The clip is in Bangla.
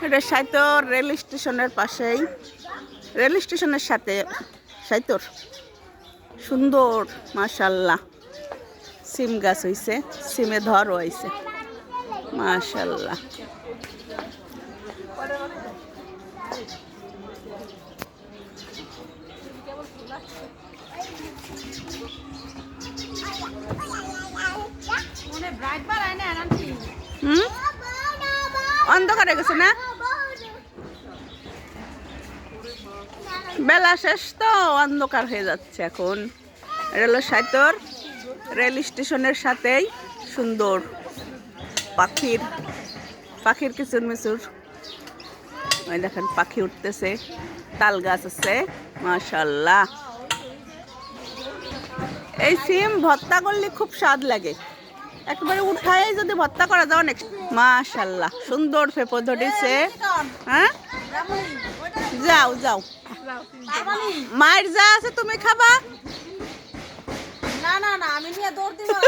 এটা সাইতর রেল স্টেশনের পাশেই, রেল স্টেশনের সাথে সাইতর। সুন্দর মাশাল্লাহ। সিম গাছ হইছে, সিমে ধর হইছে মাশাল্লাহ। অন্ধকার হয়ে গেছে না, বেলা শেষ তো অন্ধকার হয়ে যাচ্ছে এখন। রেল সাইতর রেল স্টেশনের সাথেই সুন্দর পাখির পাখির কিচুর মিচুর। ওই দেখেন পাখি উঠতেছে, তাল গাছ আছে মাশাল্লাহ। এই সিম ভর্তা করলে খুব স্বাদ লাগে, একেবারে উঠাই যদি ভর্তা করা যায় অনেক মাশাল্লাহ। সুন্দর পেঁপো ধরেছে। হ্যাঁ যাও যাও, মায়ের যা আছে তুমি খাবা।